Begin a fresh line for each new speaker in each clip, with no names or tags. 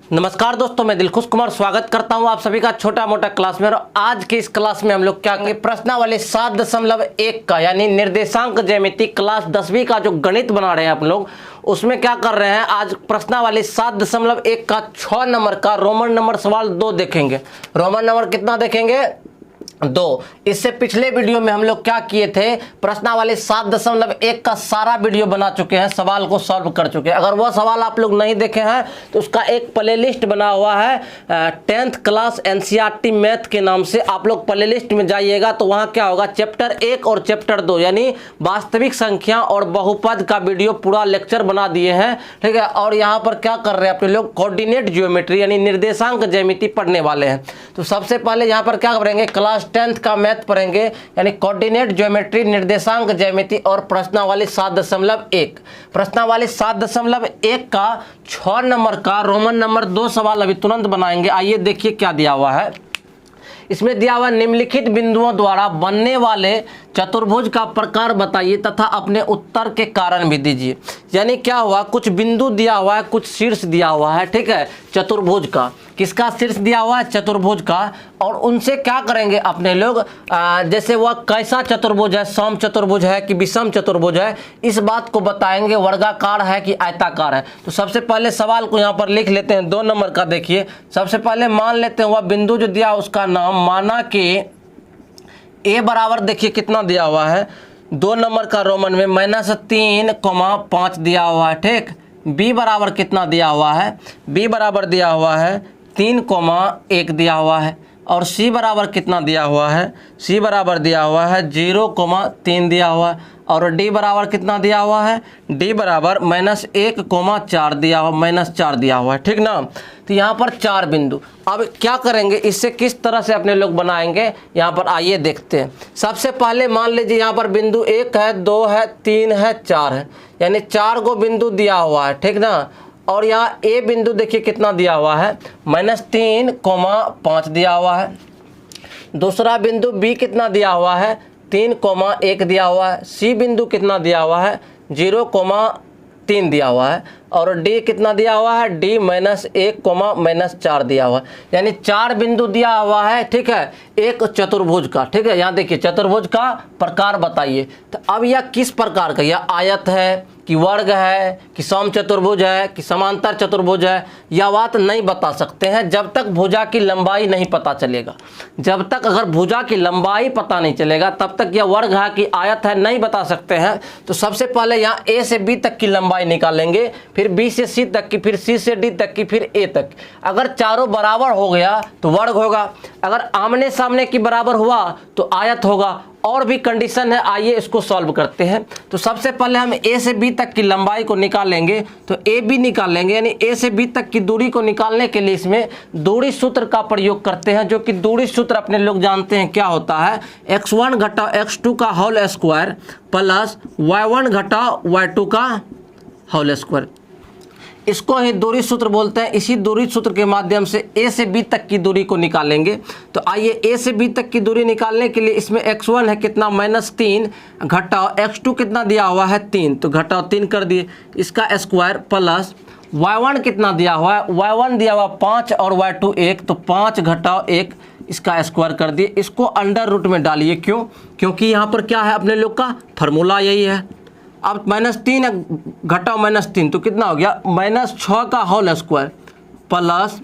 नमस्कार दोस्तों, मैं दिलखुश कुमार स्वागत करता हूं आप सभी का छोटा मोटा क्लास में। और आज की इस क्लास में हम लोग क्या करेंगे, प्रश्नावली 7.1 का यानी निर्देशांक ज्यामिति क्लास 10वीं का जो गणित बना रहे हैं आप लोग, उसमें क्या कर रहे हैं, आज प्रश्नावली 7.1 का 6 नंबर का रोमन नंबर सवाल 2 देखेंगे। रोमन नंबर कितना देखेंगे? 2। इससे पिछले वीडियो में हम लोग क्या किए थे, प्रश्नावली 7.1 का सारा वीडियो बना चुके हैं, सवाल को सॉल्व कर चुके हैं। अगर वह सवाल आप लोग नहीं देखे हैं तो उसका एक प्लेलिस्ट बना हुआ है 10th क्लास एनसीईआरटी मैथ के नाम से। आप लोग प्लेलिस्ट में जाइएगा तो वहाँ क्या होगा, चैप्टर 1 और चैप्टर 2 यानी वास्तविक संख्या और बहुपद का वीडियो पूरा लेक्चर बना दिए हैं, ठीक है। और यहाँ पर क्या कर रहे हैं अपने लोग, कोऑर्डिनेट ज्योमेट्री यानी निर्देशांक ज्यामिति पढ़ने वाले हैं। तो सबसे पहले यहाँ पर क्या करेंगे, क्लास 10th का मैथ पढ़ेंगे यानी कोऑर्डिनेट ज्योमेट्री, निर्देशांक ज्यामिति और प्रश्नावली 7.1। प्रश्नावली 7.1 का 6 नंबर का रोमन नंबर 2 सवाल अभी तुरंत बनाएंगे। आइए देखिए क्या दिया हुआ है। इसमें दिया हुआ निम्नलिखित बिंदुओं द्वारा बनने वाले चतुर्भुज का प्रकार बताइए तथा अपने उत्तर के कारण भी दीजिए। यानी क्या हुआ, कुछ बिंदु दिया हुआ है, कुछ शीर्ष दिया हुआ है, ठीक है, चतुर्भुज का। किसका शीर्ष दिया हुआ है? चतुर्भुज का। और उनसे क्या करेंगे अपने लोग, जैसे वह कैसा चतुर्भुज है, सम चतुर्भुज है कि विषम चतुर्भुज है, इस बात को बताएंगे। वर्गाकार है कि आयताकार है। तो सबसे पहले सवाल को यहाँ पर लिख लेते हैं, 2 नंबर का देखिए। सबसे पहले मान लेते हैं वह बिंदु जो दिया उसका नाम, माना कि ए बराबर, देखिए कितना दिया हुआ है 2 नंबर का रोमन में -3,5 दिया हुआ है, ठीक। बी बराबर कितना दिया हुआ है, बी बराबर दिया हुआ है 3,1 दिया हुआ है। और सी बराबर कितना दिया हुआ है, सी बराबर दिया हुआ है 0,3 दिया हुआ है। और डी बराबर कितना दिया हुआ है, डी बराबर -1,4 दिया हुआ, -4 दिया हुआ है, ठीक ना। तो यहाँ पर 4 बिंदु। अब क्या करेंगे, इससे किस तरह से अपने लोग बनाएंगे, यहाँ पर आइए देखते हैं। सबसे पहले मान लीजिए यहाँ पर बिंदु 1 है, 2 है, 3 है, 4 है, यानी 4 को बिंदु दिया हुआ है, ठीक ना। और यहाँ ए बिंदु देखिए कितना दिया हुआ है, -3,5 दिया हुआ है। दूसरा बिंदु बी कितना दिया हुआ है, 3,1 दिया हुआ है। सी बिंदु कितना दिया हुआ है, 0,3 दिया हुआ है। और डी कितना दिया हुआ है, डी -1,-4 दिया हुआ है। यानी 4 बिंदु दिया हुआ है, ठीक है, एक चतुर्भुज का, ठीक है। यहाँ देखिए चतुर्भुज का प्रकार बताइए। तो अब यह किस प्रकार का, यह आयत है कि वर्ग है कि सम चतुर्भुज है कि समांतर चतुर्भुज है, यह बात नहीं बता सकते हैं जब तक भुजा की लंबाई नहीं पता चलेगा। जब तक अगर भुजा की लंबाई पता नहीं चलेगा तब तक यह वर्ग है कि आयत है नहीं बता सकते हैं। तो सबसे पहले यहाँ ए से बी तक की लंबाई निकालेंगे, फिर बी से सी तक की, फिर सी से डी तक की, फिर ए तक। अगर चारों बराबर हो गया तो वर्ग होगा, अगर आमने सामने की बराबर हुआ तो आयत होगा। और भी कंडीशन है, आइए इसको सॉल्व करते हैं। तो सबसे पहले हम ए से बी तक की लंबाई को निकालेंगे। तो ए बी निकालेंगे यानी ए से बी तक की दूरी को निकालने के लिए इसमें दूरी सूत्र का प्रयोग करते हैं, जो कि दूरी सूत्र अपने लोग जानते हैं क्या होता है, x1 घटाओ x2 का होल स्क्वायर प्लस y1 घटाओ y2 का होल स्क्वायर। इसको ही दूरी सूत्र बोलते हैं। इसी दूरी सूत्र के माध्यम से ए से बी तक की दूरी को निकालेंगे। तो आइए ए से बी तक की दूरी निकालने के लिए इसमें x1 है कितना, -3 घटाओ x2 कितना दिया हुआ है 3, तो घटाओ 3 कर दिए, इसका स्क्वायर प्लस y1 कितना दिया हुआ है, y1 दिया हुआ 5 और y2 1, तो 5 घटाओ 1 इसका स्क्वायर कर दिए। इसको अंडर रूट में डालिए, क्यों, क्योंकि यहाँ पर क्या है अपने लोग का फॉर्मूला यही है। अब -3 घटाओ -3 तो कितना हो गया, -6 का होल स्क्वायर प्लस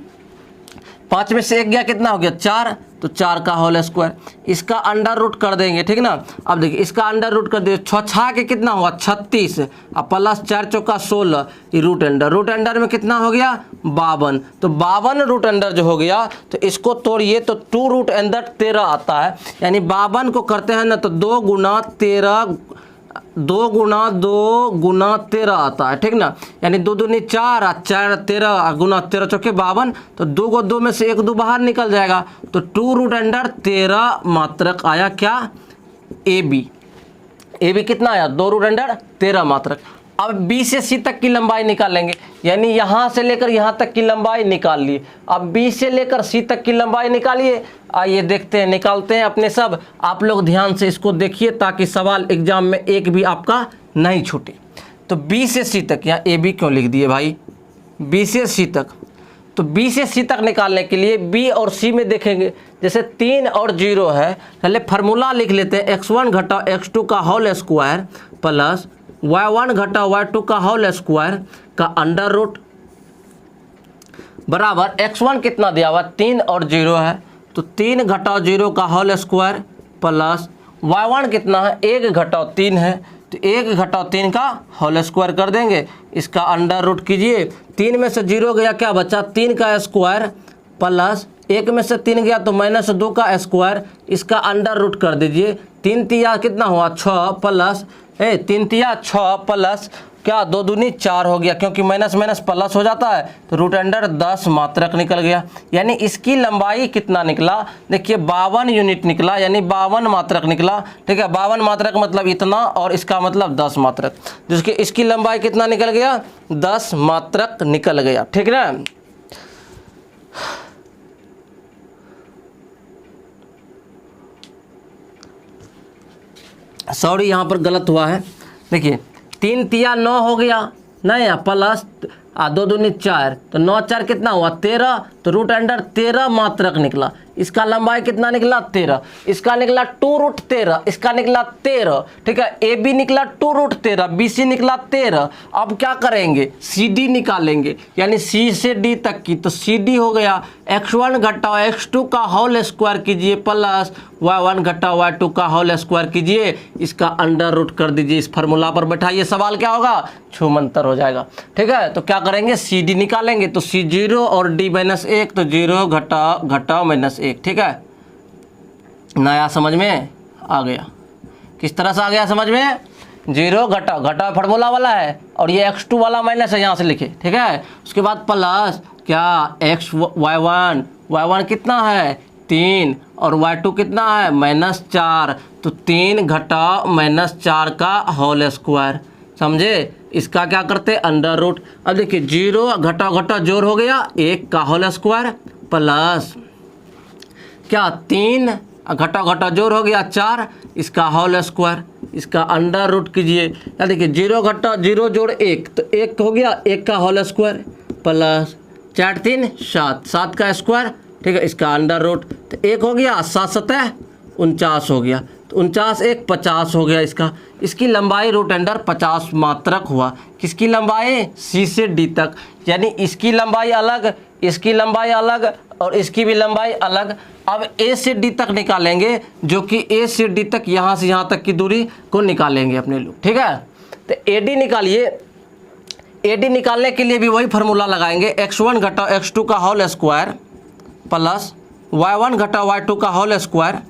5 में से 1 गया, कितना हो गया 4, तो 4 का होल स्क्वायर। इसका अंडर रूट कर देंगे, ठीक ना। अब देखिए इसका अंडर रूट कर दिए, 6 के कितना हुआ 36, अब प्लस 4 चौका 16, ये रूट अंडर में कितना हो गया 52। तो 52 रूट अंडर जो हो गया, तो इसको तोड़िए तो 2 रूट अंडर 13 आता है। यानी 52 को करते हैं ना तो 2 गुना 13 आता है, ठीक ना। यानी 2 दूनी 4, 4 13 गुना 13 चौके 52, तो 2 को 2 में से 1 2 बाहर निकल जाएगा, तो 2 रूट अंडर 13 मात्रक आया क्या, ए बी। ए बी कितना आया, 2 रूट अंडर 13 मात्रक। अब बी से सी तक की लंबाई निकालेंगे, यानी यहाँ से लेकर यहाँ तक की लंबाई निकाल लिए। अब बी से लेकर सी तक की लंबाई निकालिए। आइए देखते हैं, निकालते हैं अपने सब। आप लोग ध्यान से इसको देखिए ताकि सवाल एग्जाम में एक भी आपका नहीं छूटे। तो बी से सी तक, यहाँ ए बी क्यों लिख दिए भाई, बी से सी तक, तो बी से सी तक निकालने के लिए बी और सी में देखेंगे, जैसे 3 और 0 है, पहले फार्मूला लिख लेते हैं x1 घटा x2 का होल स्क्वायर प्लस y1 घटा y2 का होल स्क्वायर का अंडर रूट बराबर x1 कितना दिया हुआ 3 और 0 है, तो 3 घटाओ 0 का होल स्क्वायर प्लस y1 कितना है 1 घटाओ 3 है, तो 1 घटाओ 3 का होल स्क्वायर कर देंगे, इसका अंडर रूट कीजिए, 3 में से 0 गया क्या बचा 3 का स्क्वायर प्लस 1 में से 3 गया तो -2 का स्क्वायर, इसका अंडर रूट कर दीजिए, 3 तिया कितना हुआ 6 प्लस 3 तिया 6 प्लस क्या 2 दूनी 4 हो गया, क्योंकि माइनस माइनस प्लस हो जाता है, तो रूट अंडर 10 मात्रक निकल गया। यानी इसकी लंबाई कितना निकला, देखिए 52 यूनिट निकला, यानी 52 मात्रक निकला। ठीक है, 52 मात्रक मतलब इतना और इसका मतलब 10 मात्रक, जिसकी इसकी लंबाई कितना निकल गया 10 मात्रक निकल गया। ठीक ना, सॉरी यहाँ पर गलत हुआ है, देखिए 3 तिया 9 हो गया, नहीं प्लस 2 दूनी 4, तो 9 4 कितना हुआ 13, तो रूट अंडर 13 मात्रक निकला। इसका लंबाई कितना निकला 13, इसका निकला 2 रूट 13, इसका निकला 13। ठीक है, ए बी निकला 2 रूट 13, बी सी निकला 13। अब क्या करेंगे सी डी निकालेंगे, यानी सी से डी तक की, तो सी डी हो गया x1 घटाओ x2 का होल स्क्वायर कीजिए प्लस y1 घटाओ y2 का होल स्क्वायर कीजिए, इसका अंडर रूट कर दीजिए, इस फार्मूला पर बैठाइए, सवाल क्या होगा छूमंतर हो जाएगा। ठीक है, तो क्या करेंगे सी डी निकालेंगे, तो सी 0 और डी -1, तो 0 घटाओ घटाओ -1। ठीक है, नया समझ में आ गया, किस तरह से आ गया समझ में, 0 घटाओ घटाओ फार्मूला वाला है और ये x2 वाला माइनस है, यहाँ से लिखे। ठीक है, उसके बाद प्लस क्या y1 कितना है 3 और y2 कितना है -4, तो 3 घटाओ -4 का होल स्क्वायर, समझे। इसका क्या करते अंडर रूट। अब देखिए 0 घटाओ घटाओ जोड़ हो गया 1 का होल स्क्वायर प्लस क्या 3 घटाओ घटाओ जोड़ हो गया 4, इसका होल स्क्वायर, इसका अंडर रूट कीजिए। या देखिए 0 घटाओ 0 जोड़ 1, तो 1 हो गया 1 का होल स्क्वायर प्लस 4 3 7, 7 का स्क्वायर। ठीक है, इसका अंडर रूट, तो 1 हो गया 7 7 49 हो गया, तो 49 1 50 हो गया इसका। इसकी लंबाई रूट अंडर 50 मात्रक हुआ। किसकी लंबाई सी से डी तक, यानी इसकी लंबाई अलग, इसकी लंबाई अलग और इसकी भी लंबाई अलग। अब ए से डी तक निकालेंगे, जो कि ए से डी तक यहाँ से यहाँ तक की दूरी को निकालेंगे अपने लोग। ठीक है, तो ए डी निकालिए। ए डी निकालने के लिए भी वही फार्मूला लगाएंगे, x1 घटाओ x2 का होल स्क्वायर प्लस y1 घटाओ y2 का होल स्क्वायर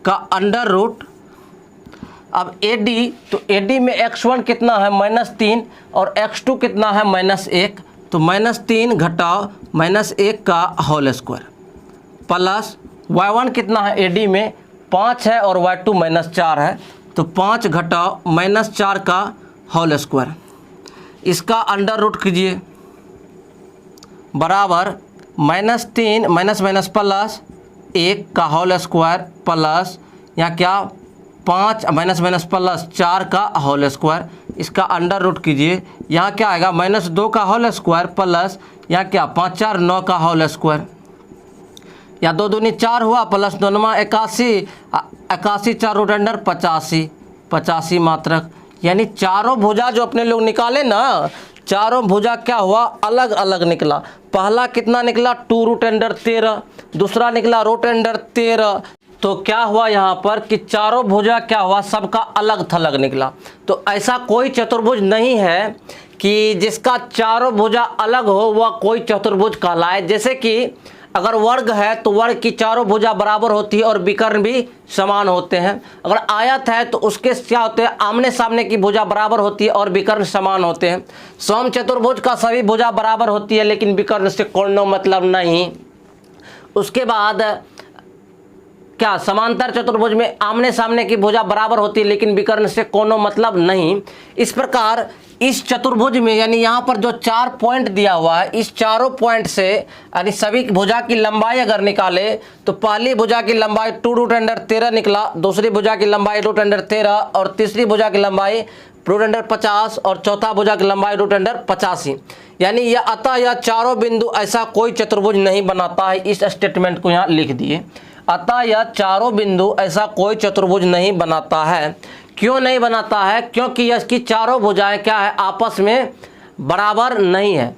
का अंडर रूट। अब ए डी, तो ए डी में x1 कितना है -3 और x2 कितना है -1, तो -3 घटाओ -1 का होल स्क्वायर प्लस y1 कितना है ए डी में 5 है और y2 -4 है, तो 5 घटाओ -4 का होल स्क्वायर, इसका अंडर रूट कीजिए बराबर -3 माइनस माइनस प्लस 1 का होल स्क्वायर प्लस यहाँ क्या 5 माइनस माइनस प्लस 4 का होल स्क्वायर, इसका अंडर रूट कीजिए। यहाँ क्या आएगा -2 का होल स्क्वायर प्लस यहाँ क्या 5 4 9 का होल स्क्वायर, या 2 दूनी 4 हुआ प्लस 2 9 81, 81 4 रूट अंडर 85 मात्रक। यानी चारों भुजा जो अपने लोग निकाले ना, चारों भुजा क्या हुआ अलग अलग निकला। पहला कितना निकला 2 रूट अंडर 13, दूसरा निकला रूट अंडर 13। तो क्या हुआ यहाँ पर कि चारों भुजा क्या हुआ सबका अलग थलग निकला। तो ऐसा कोई चतुर्भुज नहीं है कि जिसका चारों भुजा अलग हो वह कोई चतुर्भुज कहलाए। जैसे कि अगर वर्ग है तो वर्ग की चारों भुजा बराबर होती है और विकर्ण भी समान होते हैं। अगर आयत है तो उसके क्या होते हैं आमने सामने की भुजा बराबर होती है और विकर्ण समान होते हैं। सम चतुर्भुज का सभी भुजा बराबर होती है लेकिन विकर्ण से कोनो मतलब नहीं। उसके बाद क्या समांतर चतुर्भुज में आमने सामने की भुजा बराबर होती है लेकिन विकर्ण से कोनो मतलब नहीं। इस प्रकार इस चतुर्भुज में यानी यहाँ पर जो 4 पॉइंट दिया हुआ है, इस चारों पॉइंट से यानी सभी भुजा की लंबाई अगर निकाले तो पहली भुजा की लंबाई 2 रूट अंडर 13 निकला, दूसरी भुजा की लंबाई रूट अंडर 13 और तीसरी भुजा की लंबाई रूट अंडर 50 और चौथा भुजा की लंबाई रूट अंडर 85। यानी यह अतः यह चारों बिंदु ऐसा कोई चतुर्भुज नहीं बनाता है। इस स्टेटमेंट को यहाँ लिख दिए। अतः यह चारों बिंदु ऐसा कोई चतुर्भुज नहीं बनाता है। क्यों नहीं बनाता है? क्योंकि इसकी चारों भुजाएं क्या है, आपस में बराबर नहीं है।